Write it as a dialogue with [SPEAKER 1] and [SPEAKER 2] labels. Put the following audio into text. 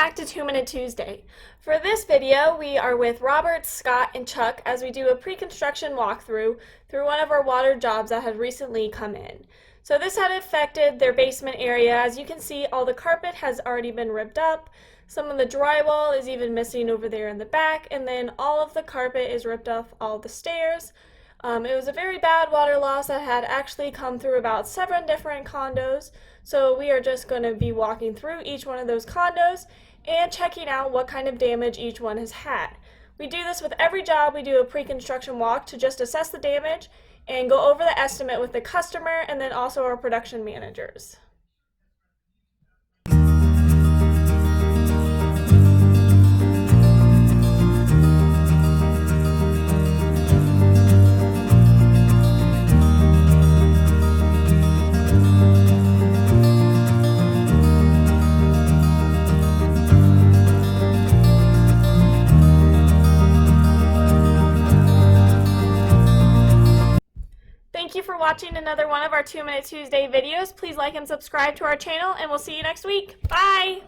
[SPEAKER 1] back to 2-Minute Tuesday. For this video, we are with Robert, Scott, and Chuck as we do a pre-construction walkthrough through one of our water jobs that had recently come in. So this had affected their basement area. As you can see, all the carpet has already been ripped up. Some of the drywall is even missing over there in the back, and then all of the carpet is ripped off all the stairs. It was a very bad water loss that had actually come through about 7 different condos. So we are just going to be walking through each one of those condos and checking out what kind of damage each one has had. We do this with every job. We do a pre-construction walk to just assess the damage and go over the estimate with the customer and then also our production managers. Thank you for watching another one of our 2-Minute Tuesday videos. Please like and subscribe to our channel, and we'll see you next week. Bye!